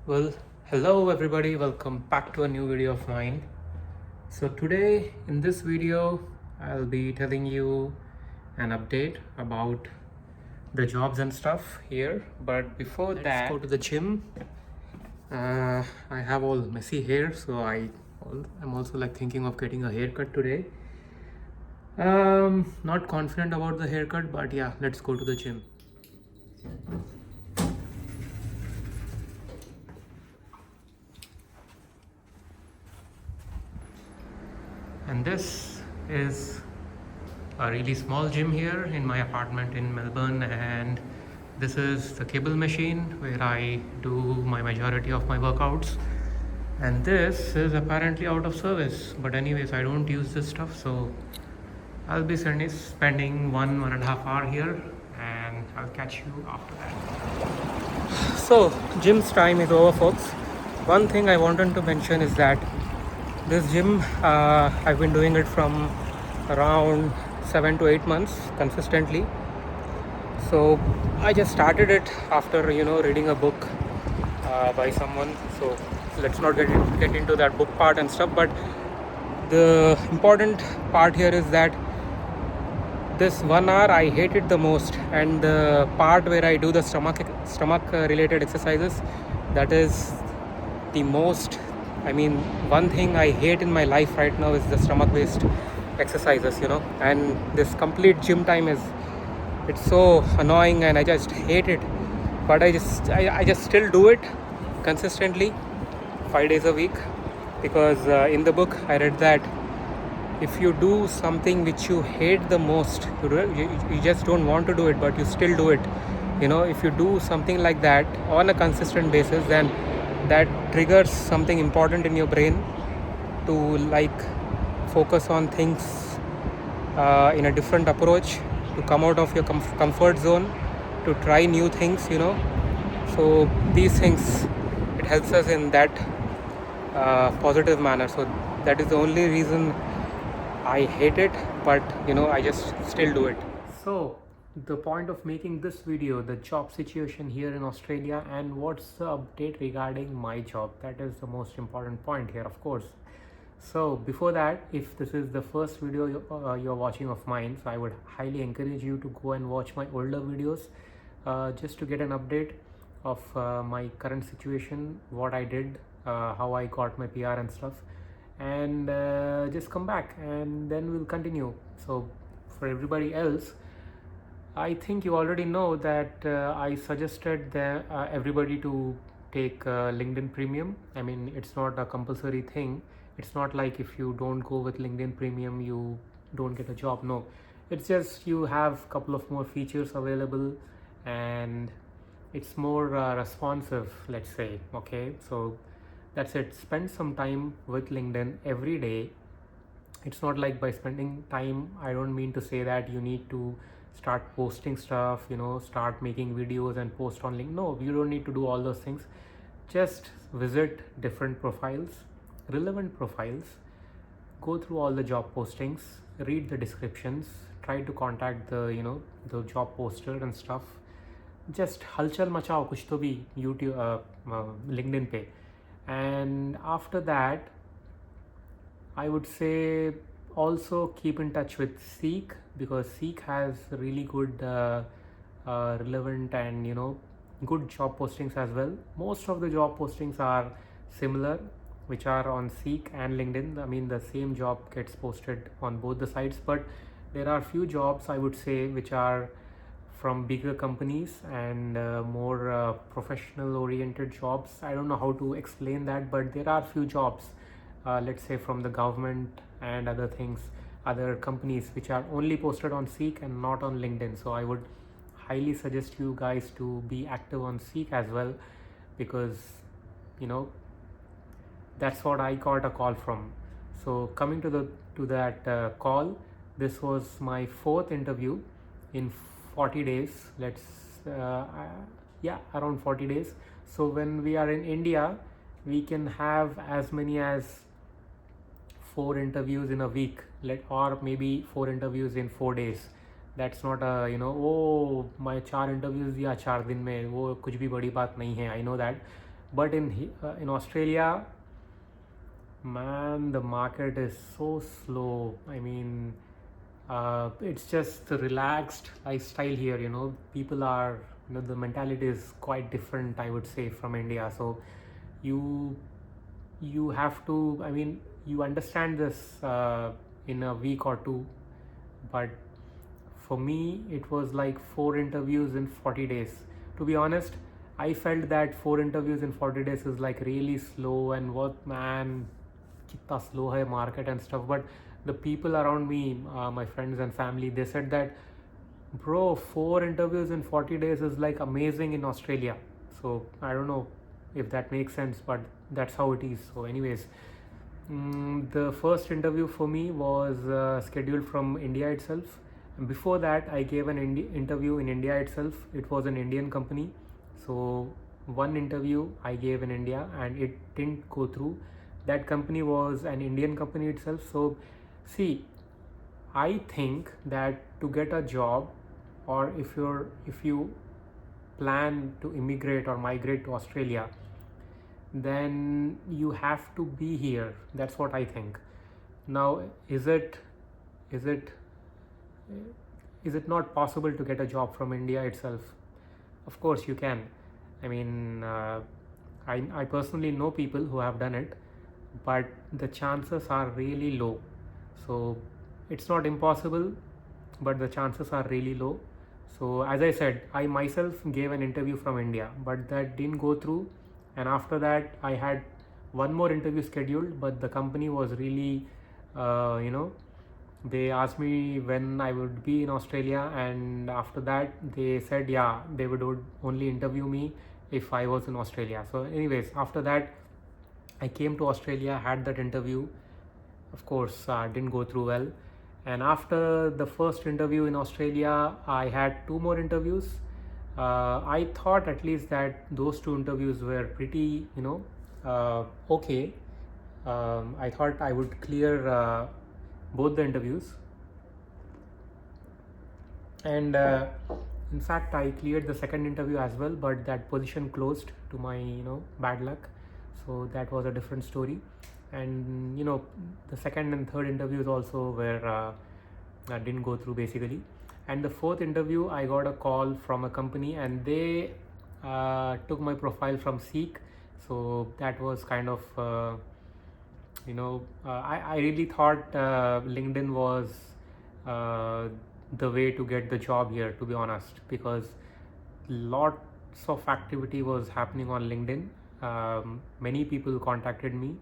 Well, hello everybody, welcome back to a new video of mine. So today in this video I'll be telling you an update about the jobs and stuff here, but before let's go to the gym. I have all messy hair, so I'm also like thinking of getting a haircut today. Not confident about the haircut, but yeah, let's go to the gym. And this is a really small gym here in my apartment in Melbourne, and this is the cable machine where I do my majority of my workouts. And this is apparently out of service, but anyways, I don't use this stuff, so I'll be spending 1.5 hours here, and I'll catch you after that. So gym's time is over, folks. One thing I wanted to mention is that this gym, I've been doing it from around 7 to 8 months consistently. So I just started it after reading a book by someone. So let's not get into that book part and stuff. But the important part here is that this 1 hour I hate it the most, and the part where I do the stomach related exercises, that is the most. I mean, one thing I hate in my life right now is the stomach based exercises, and this complete gym time it's so annoying and I just hate it. But I just still do it consistently 5 days a week, because in the book I read that if you do something which you hate the most, you just don't want to do it, but you still do it. If you do something like that on a consistent basis, then that triggers something important in your brain to like focus on things in a different approach, to come out of your comfort zone, to try new things. So these things, it helps us in that positive manner. So that is the only reason I hate it, but I just still do it. So the point of making this video, the job situation here in Australia and what's the update regarding my job, that is the most important point here, of course. So before that, if this is the first video you're watching of mine, so I would highly encourage you to go and watch my older videos, just to get an update of my current situation, what I did, how I got my PR and stuff, and just come back and then we'll continue. So for everybody else, I think you already know that I suggested everybody to take LinkedIn Premium. I mean, it's not a compulsory thing. It's not like if you don't go with LinkedIn Premium, you don't get a job. No, it's just you have a couple of more features available, and it's more responsive, let's say. Okay, so that's it. Spend some time with LinkedIn every day. It's not like by spending time, I don't mean to say that you need to start posting stuff, start making videos and post on LinkedIn. No, you don't need to do all those things. Just visit different profiles, relevant profiles, go through all the job postings, read the descriptions, try to contact the job poster and stuff. Just halchal machao kuch to bhi YouTube, LinkedIn pe. And after that, I would say also keep in touch with Seek, because Seek has really good relevant and good job postings as well. Most of the job postings are similar, which are on Seek and LinkedIn. I mean, the same job gets posted on both the sites, but there are few jobs, I would say, which are from bigger companies and more professional oriented jobs. I don't know how to explain that, but there are few jobs, let's say from the government and other things, other companies, which are only posted on Seek and not on LinkedIn. So I would highly suggest you guys to be active on Seek as well, because that's what I got a call from. So coming to that call, this was my fourth interview in 40 days. Around 40 days. So when we are in India, we can have as many as 4 interviews in a week, or maybe 4 interviews in 4 days. That's not a my 4 interviews दिया 4 दिन में, वो कुछ भी बड़ी बात नहीं है. I know that, But in Australia, man, the market is so slow. I mean, it's just the relaxed lifestyle here. People are, the mentality is quite different, I would say, from India. So you you have to, I mean, you understand this in a week or two, but for me it was like 4 interviews in 40 days. To be honest, I felt that 4 interviews in 40 days is like really slow, and what, man, kitna slow hai market and stuff. But the people around me, my friends and family, they said that, bro, 4 interviews in 40 days is like amazing in Australia. So I don't know if that makes sense, but that's how it is. So anyways, the first interview for me was scheduled from India itself. And before that, I gave an interview in India itself. It was an Indian company. So one interview I gave in India and it didn't go through. That company was an Indian company itself. So see, I think that to get a job, or if you plan to immigrate or migrate to Australia, then you have to be here. That's what I think. Now, is it is it not possible to get a job from India itself? Of course you can. I mean, I personally know people who have done it, but the chances are really low. So it's not impossible, but the chances are really low. So as I said, I myself gave an interview from India, but that didn't go through. And after that, I had one more interview scheduled, but the company was really, they asked me when I would be in Australia, and after that they said, yeah, they would only interview me if I was in Australia. So anyways, after that I came to Australia, had that interview. Of course, didn't go through well. And after the first interview in Australia, I had two more interviews. I thought at least that those two interviews were pretty, okay. I thought I would clear both the interviews, and in fact I cleared the second interview as well, but that position closed to my bad luck. So that was a different story. And the second and third interviews also were didn't go through basically. And the fourth interview, I got a call from a company, and they took my profile from Seek. So that was kind of I really thought LinkedIn was the way to get the job here, to be honest, because lots of activity was happening on LinkedIn. Many people contacted me,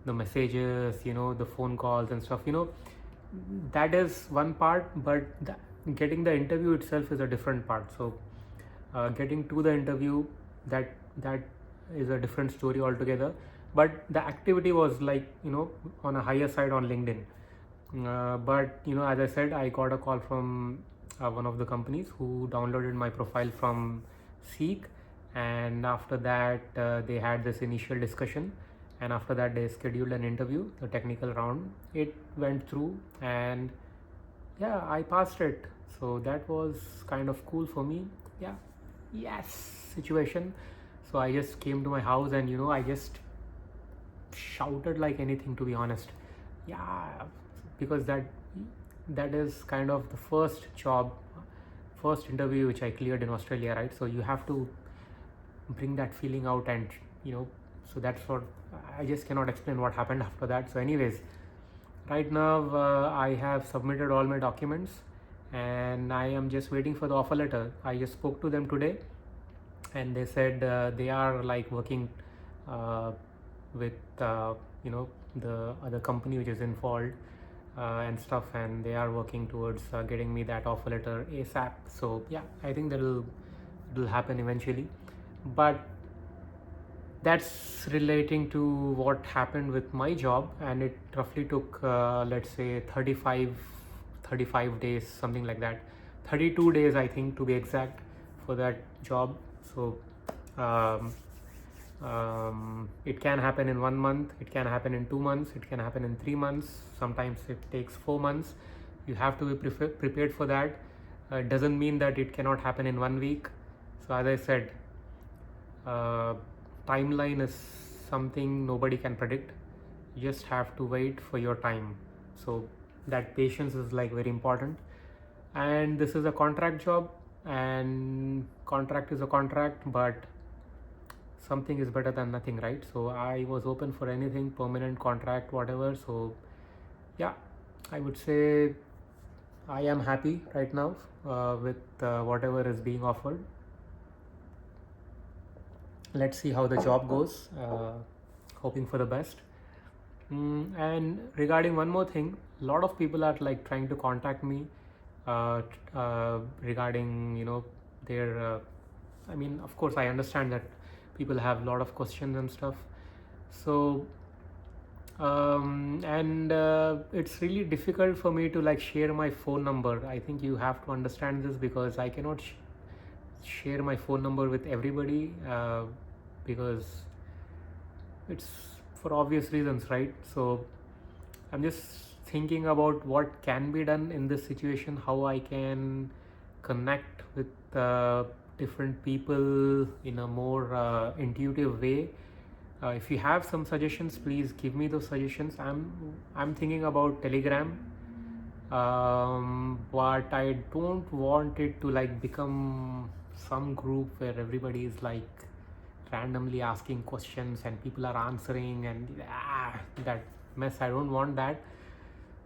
the messages, the phone calls and stuff. That is one part, but getting the interview itself is a different part. So getting to the interview, that is a different story altogether. But the activity was like on a higher side on LinkedIn. But as I said, I got a call from one of the companies who downloaded my profile from Seek, and after that they had this initial discussion, and after that they scheduled an interview, the technical round. It went through, and yeah, I passed it. So that was kind of cool for me. Yeah, yes situation. So I just came to my house, and I just shouted like anything, to be honest. Yeah, because that is kind of the first interview which I cleared in Australia, right? So you have to bring that feeling out, and so that's what I just cannot explain what happened after that. So anyways, right now I have submitted all my documents, and I am just waiting for the offer letter. I just spoke to them today, and they said they are like working with the other company which is involved and stuff, and they are working towards getting me that offer letter ASAP. So yeah, I think it'll happen eventually. But that's relating to what happened with my job, and it roughly took let's say 35 days, something like that. 32 days, I think, to be exact, for that job. So it can happen in 1 month, it can happen in 2 months, it can happen in 3 months, sometimes it takes 4 months. You have to be prepared for that. It doesn't mean that it cannot happen in 1 week. So as I said, timeline is something nobody can predict. You just have to wait for your time. So that patience is like very important. And this is a contract job, and contract is a contract, but something is better than nothing, right? So I was open for anything, permanent, contract, whatever. So yeah, I would say I am happy right now with whatever is being offered. Let's see how the job goes. Hoping for the best. And regarding one more thing, a lot of people are like trying to contact me regarding their I mean, of course I understand that people have a lot of questions and stuff. So and it's really difficult for me to like share my phone number. I think you have to understand this, because I cannot share my phone number with everybody because it's for obvious reasons, right? So I'm just thinking about what can be done in this situation, how I can connect with different people in a more intuitive way. If you have some suggestions, please give me those suggestions. I'm thinking about Telegram, but I don't want it to like become some group where everybody is like randomly asking questions and people are answering, and that mess. I don't want that.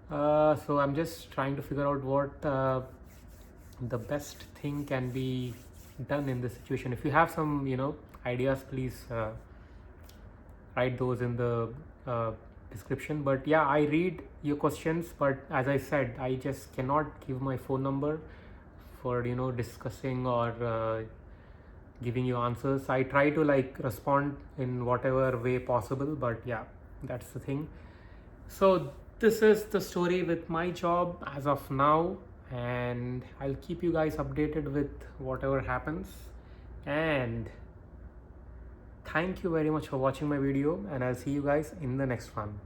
So I'm just trying to figure out what the best thing can be done in this situation. If you have some ideas, please write those in the description. But yeah, I read your questions, but as I said, I just cannot give my phone number for discussing or giving you answers. I try to like respond in whatever way possible, but yeah, that's the thing. So this is the story with my job as of now, and I'll keep you guys updated with whatever happens. And thank you very much for watching my video, and I'll see you guys in the next one.